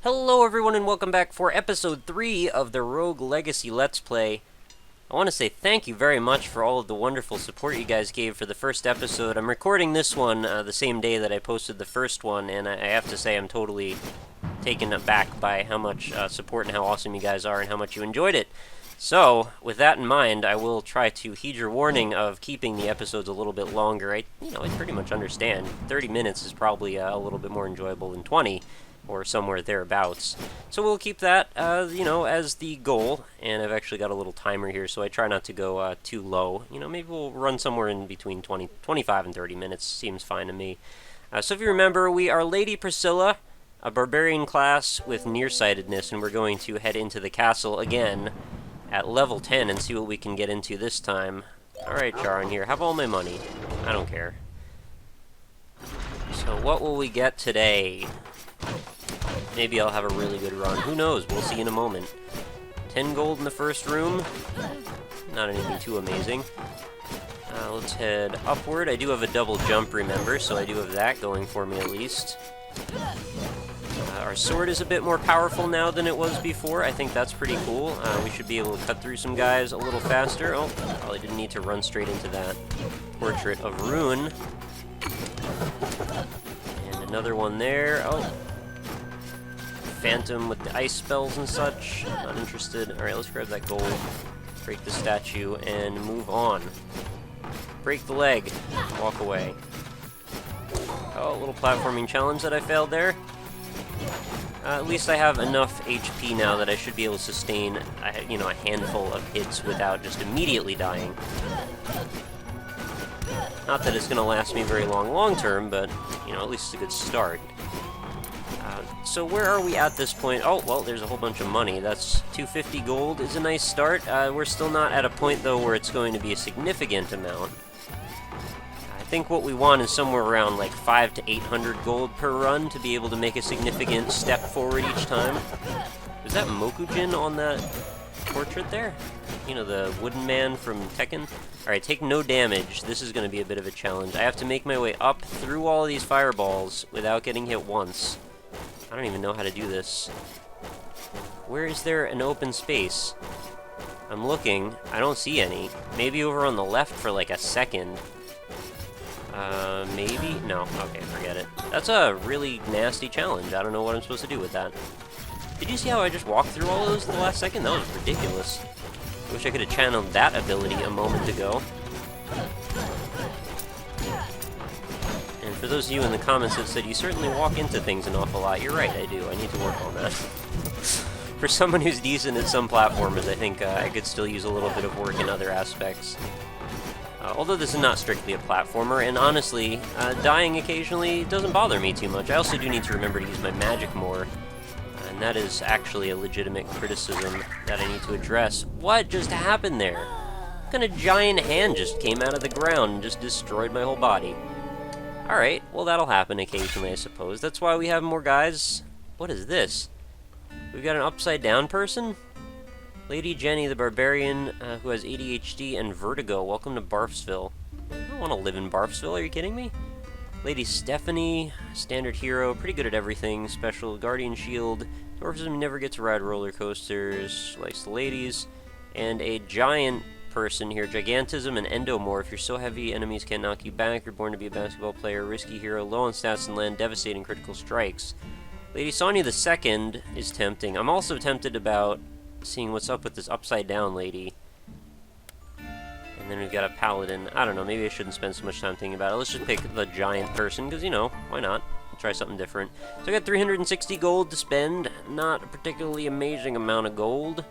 Hello everyone and welcome back for episode 3 of the Rogue Legacy Let's Play. I want to say thank you very much for all of the wonderful support you guys gave for the first episode. I'm recording this one the same day that I posted the first one, and I have to say I'm totally taken aback by how much support and how awesome you guys are and how much you enjoyed it. So, with that in mind, I will try to heed your warning of keeping the episodes a little bit longer. I pretty much understand 30 minutes is probably a little bit more enjoyable than 20. Or somewhere thereabouts. So we'll keep that, as the goal. And I've actually got a little timer here, so I try not to go too low. Maybe we'll run somewhere in between 25 and 30 minutes. Seems fine to me. So if you remember, we are Lady Priscilla, a barbarian class with nearsightedness, and we're going to head into the castle again at level 10 and see what we can get into this time. Alright, Charon here. Have all my money. I don't care. So what will we get today? Maybe I'll have a really good run. Who knows? We'll see in a moment. 10 gold in the first room. Not anything too amazing. Let's head upward. I do have a double jump, remember, so I do have that going for me at least. Our sword is a bit more powerful now than it was before. I think that's pretty cool. We should be able to cut through some guys a little faster. Oh, probably didn't need to run straight into that portrait of Rune. And another one there. Oh. Phantom with the ice spells and such. Not interested. Alright, let's grab that gold, break the statue, and move on. Break the leg. Walk away. Oh, a little platforming challenge that I failed there. At least I have enough HP now that I should be able to sustain, a handful of hits without just immediately dying. Not that it's going to last me very long term, but, at least it's a good start. So where are we at this point? Oh, well, there's a whole bunch of money. That's 250 gold is a nice start. We're still not at a point, though, where it's going to be a significant amount. I think what we want is somewhere around, like, 500 to 800 gold per run to be able to make a significant step forward each time. Is that Mokujin on that portrait there? The wooden man from Tekken? Alright, take no damage. This is going to be a bit of a challenge. I have to make my way up through all of these fireballs without getting hit once. I don't even know how to do this. Where is there an open space? I'm looking. I don't see any. Maybe over on the left for like a second. Maybe? No. Okay, forget it. That's a really nasty challenge. I don't know what I'm supposed to do with that. Did you see how I just walked through all of those at the last second? That was ridiculous. I wish I could have channeled that ability a moment ago. And for those of you in the comments that said you certainly walk into things an awful lot, you're right, I do. I need to work on that. For someone who's decent at some platformers, I think I could still use a little bit of work in other aspects. Although this is not strictly a platformer, and honestly, dying occasionally doesn't bother me too much. I also do need to remember to use my magic more. And that is actually a legitimate criticism that I need to address. What just happened there? What kind of giant hand just came out of the ground and just destroyed my whole body? Alright, well that'll happen occasionally, I suppose. That's why we have more guys. What is this? We've got an upside-down person? Lady Jenny, the barbarian who has ADHD and vertigo. Welcome to Barfsville. I don't want to live in Barfsville, are you kidding me? Lady Stephanie, standard hero, pretty good at everything. Special guardian shield. Dwarfism never gets to ride roller coasters. Likes the ladies. And a giant person here. Gigantism and endomorph. You're so heavy, enemies can't knock you back. You're born to be a basketball player. Risky hero. Low on stats and land. Devastating critical strikes. Lady Sonya II is tempting. I'm also tempted about seeing what's up with this upside down lady. And then we've got a paladin. I don't know, maybe I shouldn't spend so much time thinking about it. Let's just pick the giant person, because, why not? Try something different. So I got 360 gold to spend. Not a particularly amazing amount of gold.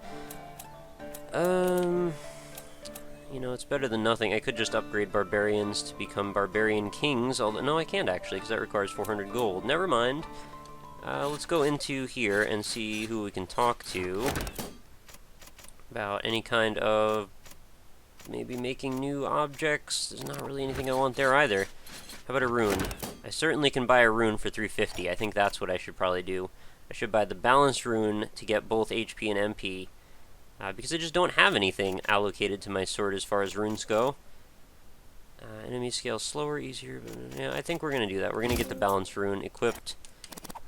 It's better than nothing. I could just upgrade barbarians to become barbarian kings, although, no, I can't actually, because that requires 400 gold. Never mind. Let's go into here and see who we can talk to about any kind of maybe making new objects. There's not really anything I want there either. How about a rune? I certainly can buy a rune for 350. I think that's what I should probably do. I should buy the balanced rune to get both HP and MP. Because I just don't have anything allocated to my sword as far as runes go. Enemy scale slower, easier. But, yeah, I think we're going to do that. We're going to get the balanced rune equipped.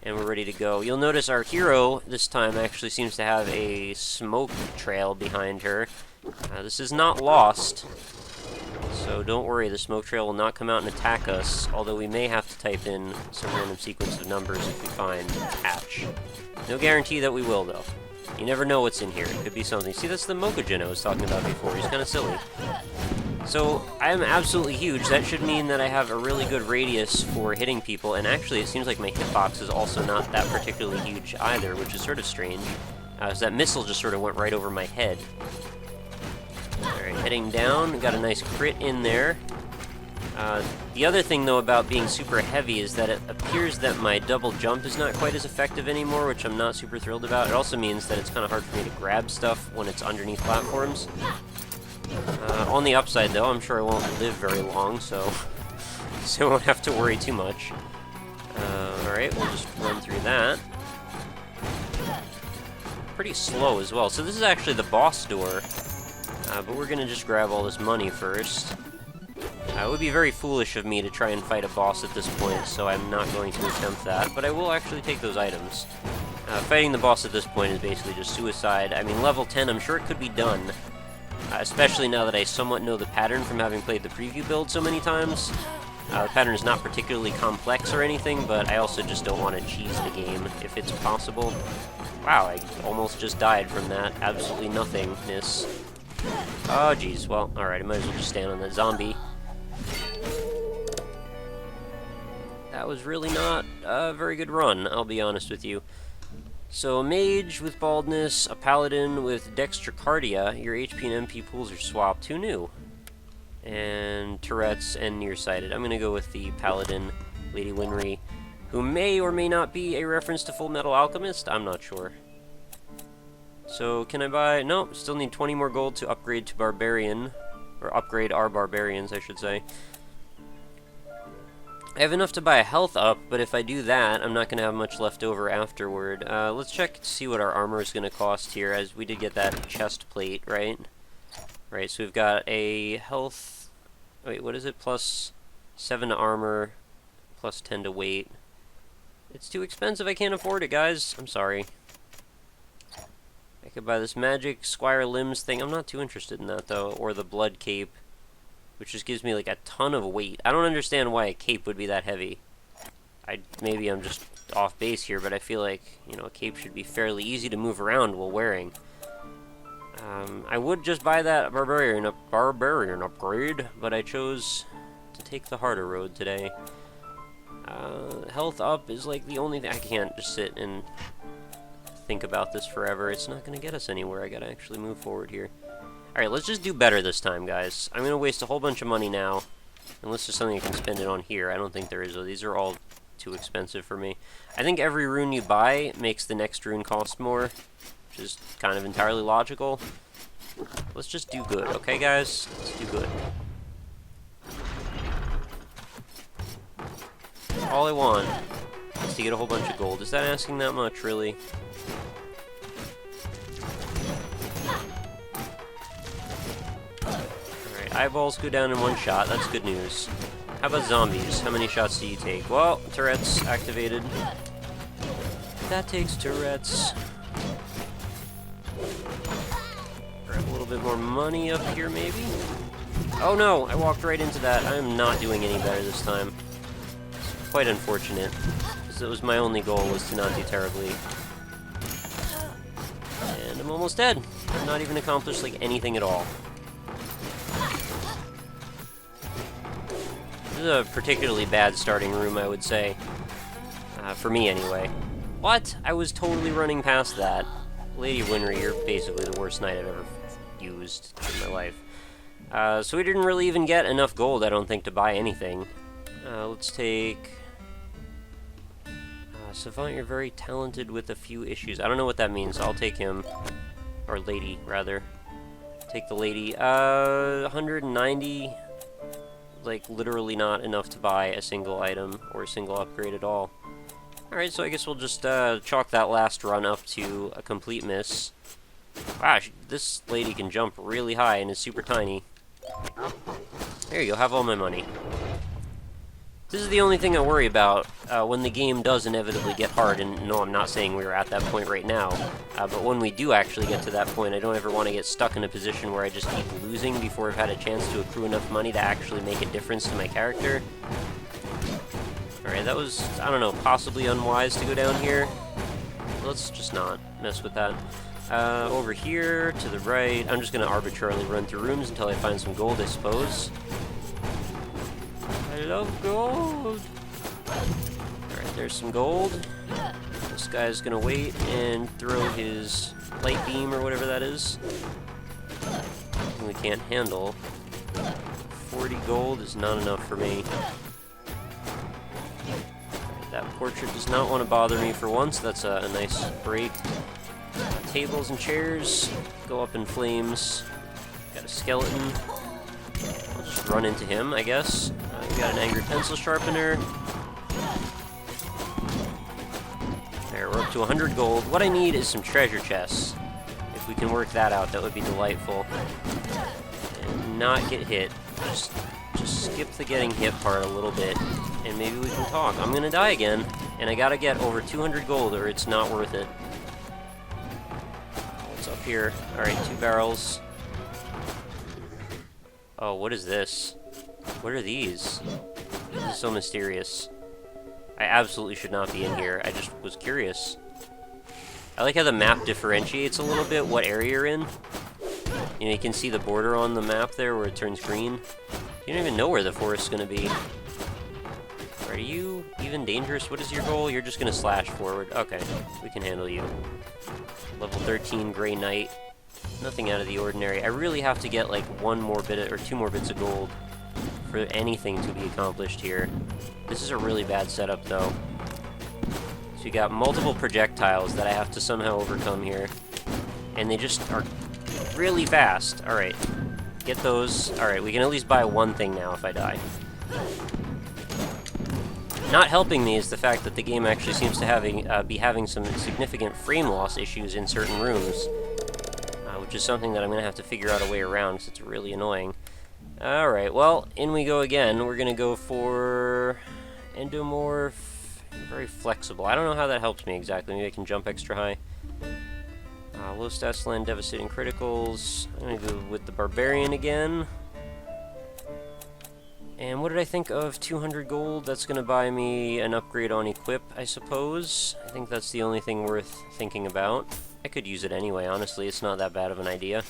And we're ready to go. You'll notice our hero this time actually seems to have a smoke trail behind her. This is not lost, so don't worry, the smoke trail will not come out and attack us, although we may have to type in some random sequence of numbers if we find hatch. No guarantee that we will, though. You never know what's in here. It could be something. See, that's the Mokujin I was talking about before. He's kind of silly. So, I am absolutely huge. That should mean that I have a really good radius for hitting people, and actually it seems like my hitbox is also not that particularly huge either, which is sort of strange. So that missile just sort of went right over my head. Alright, heading down. Got a nice crit in there. The other thing, though, about being super heavy is that it appears that my double jump is not quite as effective anymore, which I'm not super thrilled about. It also means that it's kind of hard for me to grab stuff when it's underneath platforms. On the upside, though, I'm sure I won't live very long, so I won't have to worry too much. Alright, we'll just run through that. Pretty slow as well. So this is actually the boss door, but we're gonna just grab all this money first. It would be very foolish of me to try and fight a boss at this point, so I'm not going to attempt that, but I will actually take those items. Fighting the boss at this point is basically just suicide. I mean, level 10, I'm sure it could be done. Especially now that I somewhat know the pattern from having played the preview build so many times. The pattern is not particularly complex or anything, but I also just don't want to cheese the game if it's possible. Wow, I almost just died from that absolutely nothingness. Oh, jeez. Well, alright, I might as well just stand on that zombie. That was really not a very good run, I'll be honest with you. So, a mage with baldness, a paladin with dextrocardia, your HP and MP pools are swapped. Who knew? And Tourette's and nearsighted. I'm gonna go with the paladin, Lady Winry, who may or may not be a reference to Full Metal Alchemist. I'm not sure. So, can I buy... No, still need 20 more gold to upgrade to Barbarian. Or upgrade our Barbarians, I should say. I have enough to buy a health up, but if I do that, I'm not going to have much left over afterward. Let's check to see what our armor is going to cost here, as we did get that chest plate, right? Right, so we've got a health... Wait, what is it? Plus 7 to armor, plus 10 to weight. It's too expensive, I can't afford it, guys. I'm sorry. I could buy this magic Squire Limbs thing. I'm not too interested in that, though. Or the blood cape, which just gives me, like, a ton of weight. I don't understand why a cape would be that heavy. Maybe I'm just off base here, but I feel like, you know, a cape should be fairly easy to move around while wearing. I would just buy that barbarian upgrade, but I chose to take the harder road today. Health up is, like, the only thing. I can't just sit and think about this forever. It's not going to get us anywhere. I got to actually move forward here. Alright, let's just do better this time, guys. I'm going to waste a whole bunch of money now. Unless there's something I can spend it on here. I don't think there is, though. These are all too expensive for me. I think every rune you buy makes the next rune cost more, which is kind of entirely logical. Let's just do good, okay, guys? Let's do good. All I want is to get a whole bunch of gold. Is that asking that much, really? Eyeballs go down in one shot. That's good news. How about zombies? How many shots do you take? Well, Tourette's activated. That takes Tourette's. Grab a little bit more money up here, maybe? Oh no! I walked right into that. I am not doing any better this time. It's quite unfortunate, because it was my only goal was to not do terribly. And I'm almost dead. I've not even accomplished, like, anything at all. This is a particularly bad starting room, I would say. For me, anyway. What? I was totally running past that. Lady Winry, you're basically the worst knight I've ever used in my life. So we didn't really even get enough gold, I don't think, to buy anything. Let's take... Savant, you're very talented with a few issues. I don't know what that means, so I'll take him. Or lady, rather. Take the lady. 190... like, literally not enough to buy a single item or a single upgrade at all. Alright, so I guess we'll just chalk that last run up to a complete miss. Wow, this lady can jump really high and is super tiny. There you go, have all my money. This is the only thing I worry about when the game does inevitably get hard, and no, I'm not saying we're at that point right now, but when we do actually get to that point, I don't ever want to get stuck in a position where I just keep losing before I've had a chance to accrue enough money to actually make a difference to my character. Alright, that was, I don't know, possibly unwise to go down here. Let's just not mess with that. Over here, to the right, I'm just going to arbitrarily run through rooms until I find some gold, I suppose. I love gold! Alright, there's some gold. This guy's going to wait and throw his light beam or whatever that is. Something we can't handle. 40 gold is not enough for me. That portrait does not want to bother me for once. That's a nice break. Tables and chairs go up in flames. Got a skeleton. I'll just run into him, I guess. We got an angry pencil sharpener. There, we're up to 100 gold. What I need is some treasure chests. If we can work that out, that would be delightful. And not get hit. Just skip the getting hit part a little bit, and maybe we can talk. I'm gonna die again, and I gotta get over 200 gold or it's not worth it. What's up here? Alright, 2 barrels. Oh, what is this? What are these? This is so mysterious. I absolutely should not be in here. I just was curious. I like how the map differentiates a little bit what area you're in. You know, you can see the border on the map there where it turns green. You don't even know where the forest's gonna be. Are you even dangerous? What is your goal? You're just gonna slash forward. Okay, we can handle you. Level 13 Grey Knight. Nothing out of the ordinary. I really have to get like 1 more bit or 2 more bits of gold for anything to be accomplished here. This is a really bad setup though. So you got multiple projectiles that I have to somehow overcome here. And they just are really fast. Alright. Get those. Alright, we can at least buy 1 thing now if I die. Not helping me is the fact that the game actually seems to be having some significant frame loss issues in certain rooms. Which is something that I'm going to have to figure out a way around because it's really annoying. Alright, well, in we go again. We're going to go for Endomorph. Very flexible. I don't know how that helps me exactly. Maybe I can jump extra high. Low stats land, devastating criticals. I'm going to go with the Barbarian again. And what did I think of 200 gold? That's going to buy me an upgrade on Equip, I suppose. I think that's the only thing worth thinking about. I could use it anyway, honestly. It's not that bad of an idea.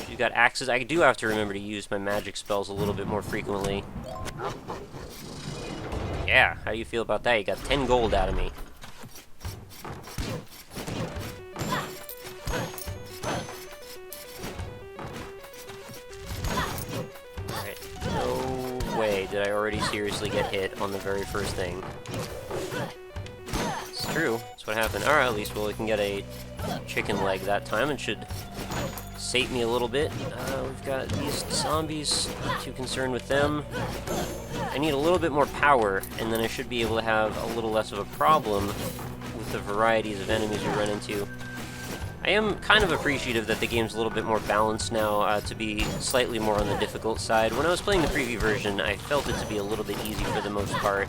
You've got axes. I do have to remember to use my magic spells a little bit more frequently. Yeah, how do you feel about that? You got 10 gold out of me. Alright, no way did I already seriously get hit on the very first thing. It's true, that's what happened. Alright, at least we can get a chicken leg that time. It should sate me a little bit. We've got these zombies, not too concerned with them. I need a little bit more power, and then I should be able to have a little less of a problem with the varieties of enemies we run into. I am kind of appreciative that the game's a little bit more balanced now, to be slightly more on the difficult side. When I was playing the preview version, I felt it to be a little bit easy for the most part.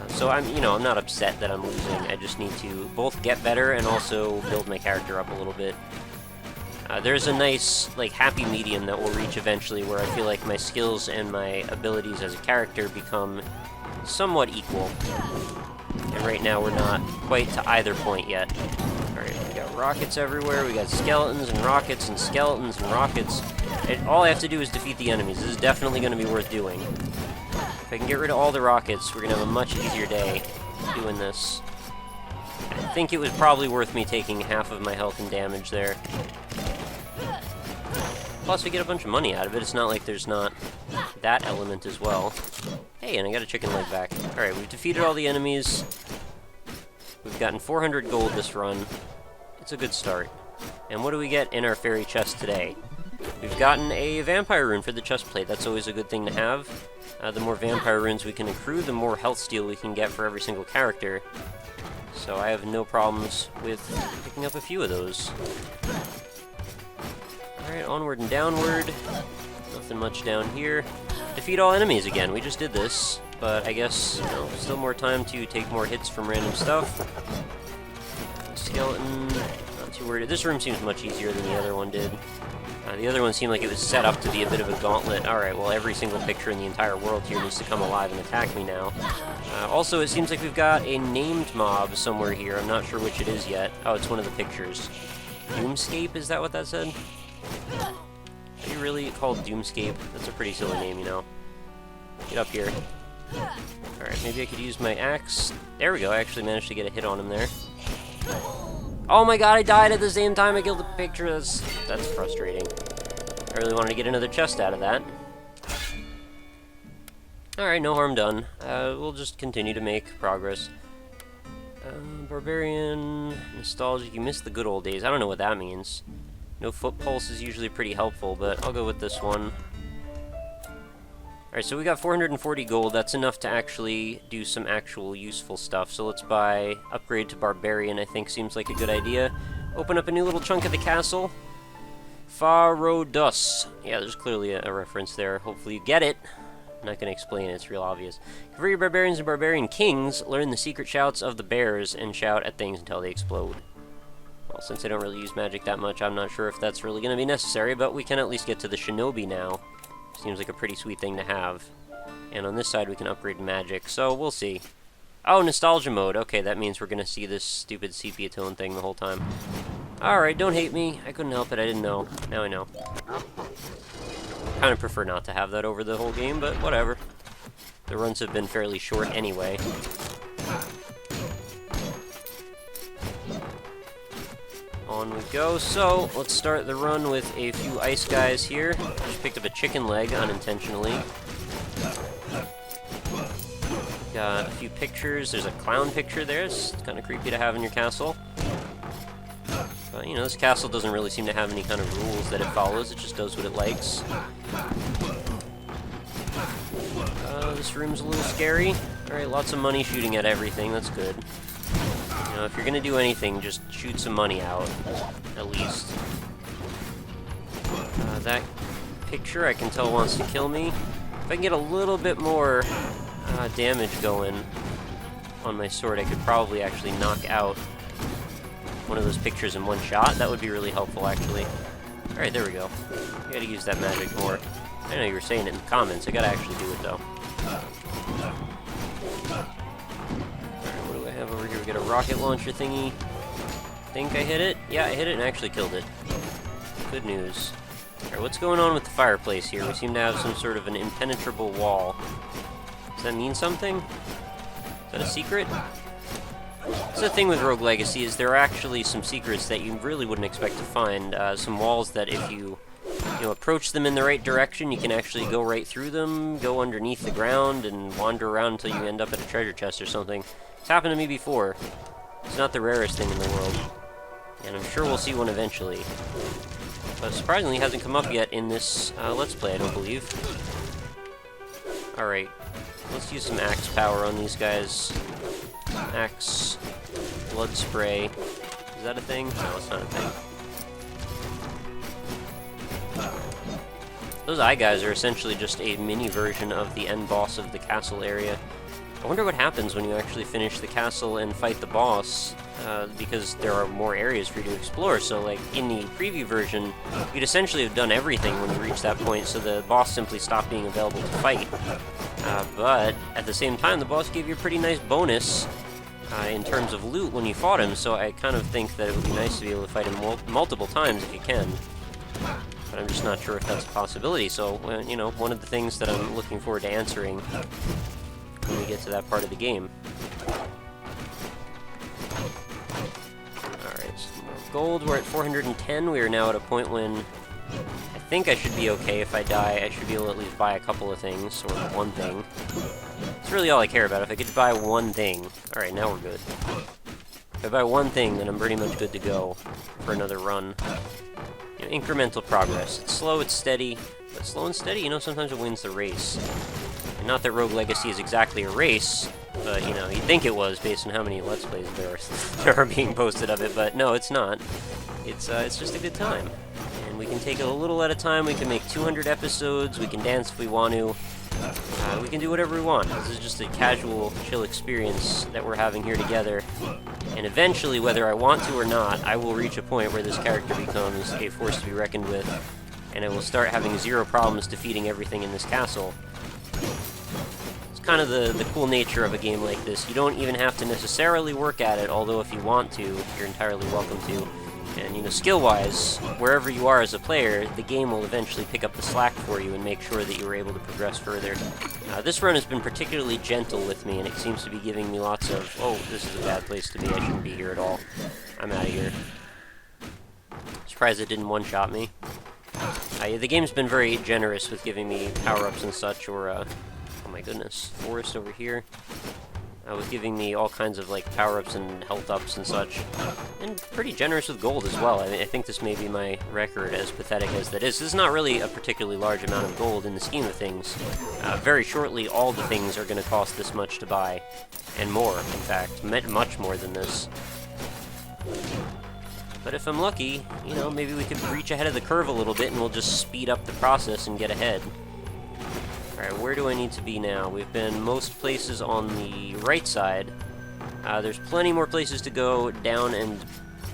So I'm not upset that I'm losing. I just need to both get better and also build my character up a little bit. There's a nice, happy medium that we'll reach eventually where I feel like my skills and my abilities as a character become somewhat equal. And right now we're not quite to either point yet. Alright, we got rockets everywhere, we got skeletons and rockets and skeletons and rockets. All I have to do is defeat the enemies. This is definitely going to be worth doing. If I can get rid of all the rockets, we're going to have a much easier day doing this. I think it was probably worth me taking half of my health and damage there. Plus, we get a bunch of money out of it. It's not like there's not that element as well. Hey, and I got a chicken leg back. Alright, we've defeated all the enemies. We've gotten 400 gold this run. It's a good start. And what do we get in our fairy chest today? We've gotten a vampire rune for the chest plate. That's always a good thing to have. The more vampire runes we can accrue, the more health steal we can get for every single character. So I have no problems with picking up a few of those. Alright, onward and downward. Nothing much down here. I defeat all enemies again. We just did this, but I guess, you know, still more time to take more hits from random stuff. Skeleton, not too worried. This room seems much easier than the other one did. The other one seemed like it was set up to be a bit of a gauntlet. Alright, well, every single picture in the entire world here needs to come alive and attack me now. Also, it seems like we've got a named mob somewhere here. I'm not sure which it is yet. Oh, it's one of the pictures. Doomscape, is that what that said? Are you really called Doomscape? That's a pretty silly name, you know. Get up here. Alright, maybe I could use my axe. There we go, I actually managed to get a hit on him there. Oh my god, I died at the same time I killed the picture. That's frustrating. I really wanted to get another chest out of that. Alright, no harm done. We'll just continue to make progress. Barbarian, nostalgic, you missed the good old days. I don't know what that means. No foot pulse is usually pretty helpful, but I'll go with this one. Alright, so we got 440 gold. That's enough to actually do some actual useful stuff. So let's buy upgrade to Barbarian, I think seems like a good idea. Open up a new little chunk of the castle. Farodus. Yeah, there's clearly a reference there. Hopefully you get it. I'm not going to explain it, it's real obvious. Convert your barbarians and barbarian kings. Learn the secret shouts of the bears and shout at things until they explode. Well, since I don't really use magic that much, I'm not sure if that's really going to be necessary, but we can at least get to the shinobi now. Seems like a pretty sweet thing to have. And on this side we can upgrade magic, so we'll see. Oh, nostalgia mode. Okay, that means we're going to see this stupid sepia-toned thing the whole time. Alright, don't hate me. I couldn't help it, I didn't know. Now I know. Kind of prefer not to have that over the whole game, but whatever. The runs have been fairly short anyway. On we go. So, let's start the run with a few ice guys here. Just picked up a chicken leg unintentionally. Got a few pictures. There's a clown picture there. It's kind of creepy to have in your castle. But, you know, this castle doesn't really seem to have any kind of rules that it follows. It just does what it likes. This room's a little scary. Alright, lots of money shooting at everything. That's good. You know, if you're gonna do anything, just shoot some money out, at least. That picture I can tell wants to kill me. If I can get a little bit more damage going on my sword, I could probably actually knock out one of those pictures in one shot. That would be really helpful, actually. Alright, there we go. I gotta use that magic more. I know you were saying it in the comments. I gotta actually do it, though. What do I have over here? We got a rocket launcher thingy. Think I hit it? Yeah, I hit it and actually killed it. Good news. Alright, what's going on with the fireplace here? We seem to have some sort of an impenetrable wall. Does that mean something? Is that a secret? That's the thing with Rogue Legacy, is there are actually some secrets that you really wouldn't expect to find. Some walls that if you approach them in the right direction, you can actually go right through them, go underneath the ground, and wander around until you end up at a treasure chest or something. It's happened to me before. It's not the rarest thing in the world. And I'm sure we'll see one eventually. But surprisingly, it hasn't come up yet in this Let's Play, I don't believe. Alright. Let's use some axe power on these guys. Axe. Blood spray. Is that a thing? No, it's not a thing. Those eye guys are essentially just a mini version of the end boss of the castle area. I wonder what happens when you actually finish the castle and fight the boss, because there are more areas for you to explore. So, like, in the preview version, you'd essentially have done everything when you reach that point, so the boss simply stopped being available to fight. But, at the same time, the boss gave you a pretty nice bonus in terms of loot when you fought him, so I kind of think that it would be nice to be able to fight him multiple times if you can. But I'm just not sure if that's a possibility, so, you know, one of the things that I'm looking forward to answering when we get to that part of the game. Alright, some more gold. We're at 410. We are now at a point when I think I should be okay. If I die, I should be able to at least buy a couple of things, or one thing. That's really all I care about. If I could buy one thing. Alright, now we're good. If I buy one thing, then I'm pretty much good to go for another run. You know, incremental progress. It's slow, it's steady, but slow and steady, you know, sometimes it wins the race. And not that Rogue Legacy is exactly a race, but, you know, you'd think it was based on how many Let's Plays there are being posted of it, but no, it's not. It's just a good time. And we can take it a little at a time. We can make 200 episodes, we can dance if we want to. we can do whatever we want. This is just a casual, chill experience that we're having here together. And eventually, whether I want to or not, I will reach a point where this character becomes a force to be reckoned with, and I will start having zero problems defeating everything in this castle. It's kind of the cool nature of a game like this. You don't even have to necessarily work at it, although if you want to, you're entirely welcome to. And, you know, skill-wise, wherever you are as a player, the game will eventually pick up the slack for you and make sure that you are able to progress further. This run has been particularly gentle with me, and it seems to be giving me lots of, oh, this is a bad place to be, I shouldn't be here at all. I'm out of here. Surprised it didn't one-shot me. The game's been very generous with giving me power-ups and such, or, oh my goodness, forest over here. With giving me all kinds of, like, power-ups and health-ups and such. And pretty generous with gold as well. I mean, I think this may be my record, as pathetic as that is. This is not really a particularly large amount of gold in the scheme of things. Very shortly, all the things are going to cost this much to buy. And more, in fact. Much more than this. But if I'm lucky, you know, maybe we could reach ahead of the curve a little bit and we'll just speed up the process and get ahead. Alright, where do I need to be now? We've been most places on the right side. There's plenty more places to go down and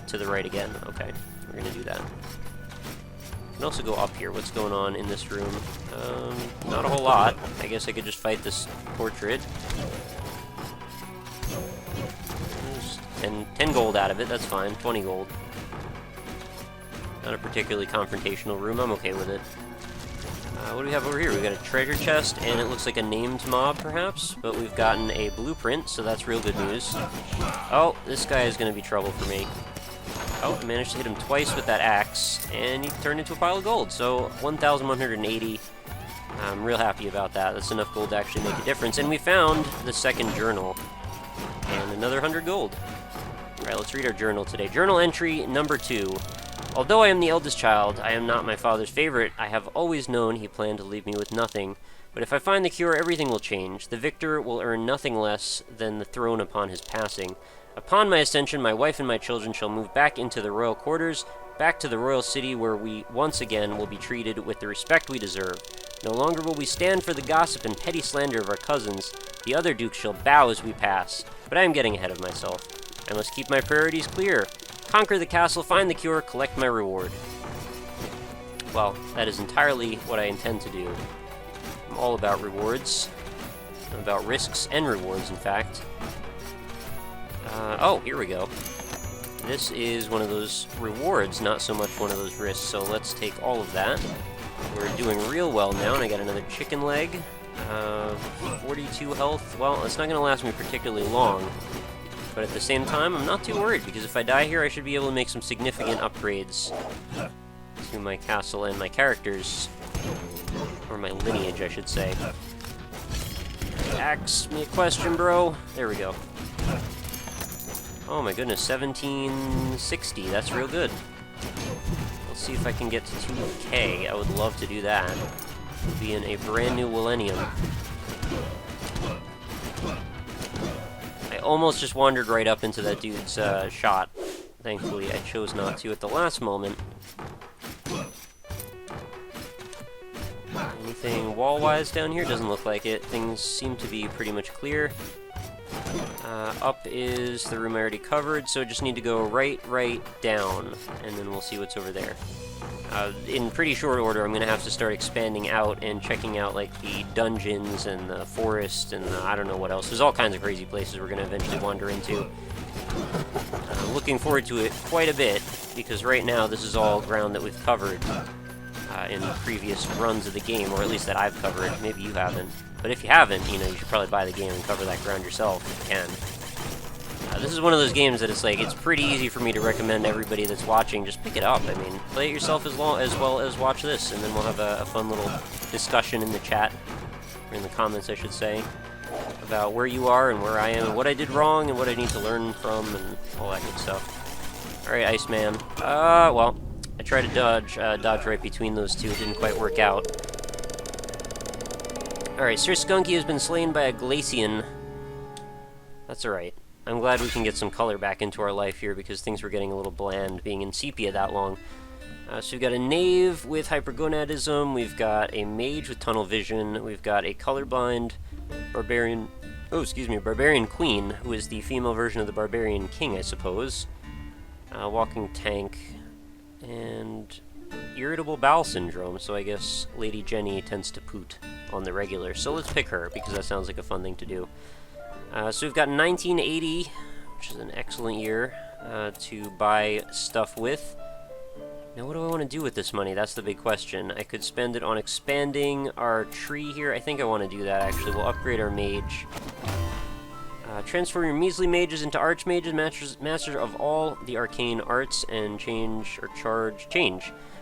to the right again. Okay, we're gonna do that. We can also go up here. What's going on in this room? Not a whole lot. I guess I could just fight this portrait. There's 10 gold out of it, that's fine. 20 gold. Not a particularly confrontational room, I'm okay with it. What do we have over here? We've got a treasure chest, and it looks like a named mob, perhaps, but we've gotten a blueprint, so that's real good news. Oh, this guy is going to be trouble for me. Oh, I managed to hit him twice with that axe, and he turned into a pile of gold, so 1,180. I'm real happy about that. That's enough gold to actually make a difference, and we found the second journal, and another 100 gold. Alright, let's read our journal today. Journal entry number 2. Although I am the eldest child, I am not my father's favorite. I have always known he planned to leave me with nothing. But if I find the cure, everything will change. The victor will earn nothing less than the throne upon his passing. Upon my ascension, my wife and my children shall move back into the royal quarters, back to the royal city where we once again will be treated with the respect we deserve. No longer will we stand for the gossip and petty slander of our cousins. The other dukes shall bow as we pass. But I am getting ahead of myself. I must keep my priorities clear. Conquer the castle, find the cure, collect my reward. Well, that is entirely what I intend to do. I'm all about rewards. I'm about risks and rewards, in fact. Oh, here we go. This is one of those rewards, not so much one of those risks, so let's take all of that. We're doing real well now, and I got another chicken leg. 42 health. Well, it's not going to last me particularly long. But at the same time, I'm not too worried, because if I die here, I should be able to make some significant upgrades to my castle and my characters. Or my lineage, I should say. Ask me a question, bro. There we go. Oh my goodness, 1760. That's real good. Let's see if I can get to 2K. I would love to do that. We'll be in a brand new millennium. I almost just wandered right up into that dude's shot. Thankfully, I chose not to at the last moment. Anything wall-wise down here? Doesn't look like it. Things seem to be pretty much clear. Up is the room I already covered, so I just need to go right down, and then we'll see what's over there. In pretty short order, I'm going to have to start expanding out and checking out, like, the dungeons and the forest and I don't know what else. There's all kinds of crazy places we're going to eventually wander into. Looking forward to it quite a bit, because right now this is all ground that we've covered in previous runs of the game, or at least that I've covered. Maybe you haven't. But if you haven't, you know, you should probably buy the game and cover that ground yourself if you can. This is one of those games that it's like, it's pretty easy for me to recommend everybody that's watching, just pick it up. I mean, play it yourself as well as watch this, and then we'll have a fun little discussion in the chat, or in the comments, I should say, about where you are and where I am, and what I did wrong, and what I need to learn from, and all that good stuff. Alright, Iceman. Well, I tried to dodge right between those two. It didn't quite work out. Alright, Sir Skunky has been slain by a Glacian. That's alright. I'm glad we can get some color back into our life here, because things were getting a little bland being in sepia that long. So we've got a knave with hypergonadism, we've got a mage with tunnel vision, we've got a colorblind barbarian, barbarian queen, who is the female version of the barbarian king, I suppose. Walking tank, and irritable bowel syndrome, so I guess Lady Jenny tends to poot on the regular. So let's pick her, because that sounds like a fun thing to do. So we've got 1980, which is an excellent year to buy stuff with. Now, what do I want to do with this money? That's the big question. I could spend it on expanding our tree here. I think I want to do that, actually. We'll upgrade our mage. Transform your measly mages into archmages, masters of all the arcane arts, and change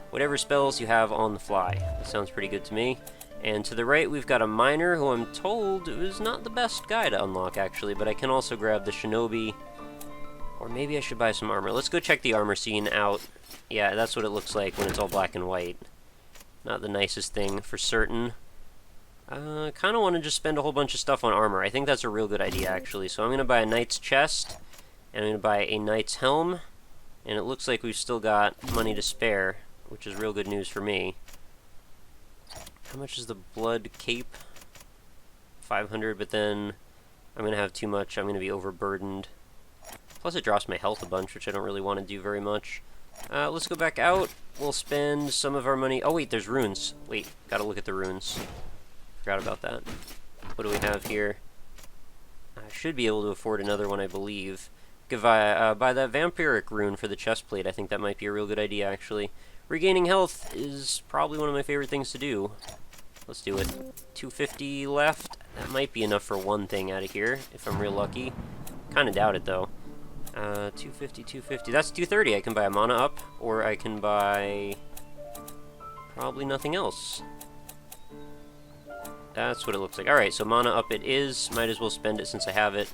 whatever spells you have on the fly. That sounds pretty good to me. And to the right, we've got a miner, who I'm told is not the best guy to unlock, actually, but I can also grab the shinobi. Or maybe I should buy some armor. Let's go check the armor scene out. Yeah, that's what it looks like when it's all black and white. Not the nicest thing, for certain. Kind of want to just spend a whole bunch of stuff on armor. I think that's a real good idea, actually. So I'm going to buy a knight's chest, and I'm going to buy a knight's helm, and it looks like we've still got money to spare, which is real good news for me. How much is the blood cape? 500, but then I'm going to have too much. I'm going to be overburdened. Plus it drops my health a bunch, which I don't really want to do very much. Let's go back out. We'll spend some of our money. Oh, wait, there's runes. Wait, gotta look at the runes. Forgot about that. What do we have here? I should be able to afford another one, I believe. Could buy that vampiric rune for the chest plate. I think that might be a real good idea, actually. Regaining health is probably one of my favorite things to do. Let's do it. 250 left. That might be enough for one thing out of here, if I'm real lucky. Kind of doubt it, though. 250, 250. That's 230. I can buy a mana up, or I can buy probably nothing else. That's what it looks like. Alright, so mana up it is. Might as well spend it since I have it.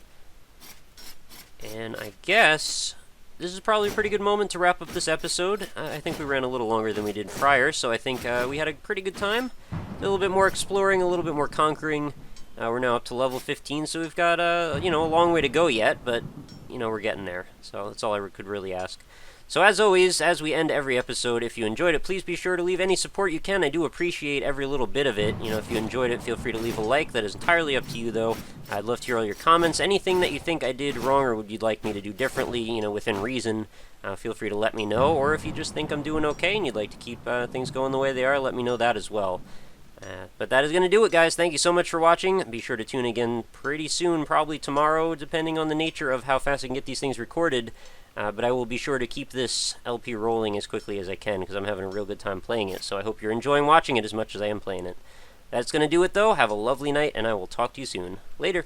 And I guess this is probably a pretty good moment to wrap up this episode. I think we ran a little longer than we did prior, so I think we had a pretty good time. A little bit more exploring, a little bit more conquering. We're now up to level 15, so we've got, a long way to go yet, but, we're getting there. So that's all I could really ask. So as always, as we end every episode, if you enjoyed it, please be sure to leave any support you can. I do appreciate every little bit of it. If you enjoyed it, feel free to leave a like. That is entirely up to you, though. I'd love to hear all your comments. Anything that you think I did wrong or would you like me to do differently, within reason, feel free to let me know. Or if you just think I'm doing okay and you'd like to keep things going the way they are, let me know that as well. But that is going to do it, guys. Thank you so much for watching. Be sure to tune again pretty soon, probably tomorrow, depending on the nature of how fast I can get these things recorded. But I will be sure to keep this LP rolling as quickly as I can, because I'm having a real good time playing it. So I hope you're enjoying watching it as much as I am playing it. That's going to do it, though. Have a lovely night, and I will talk to you soon. Later.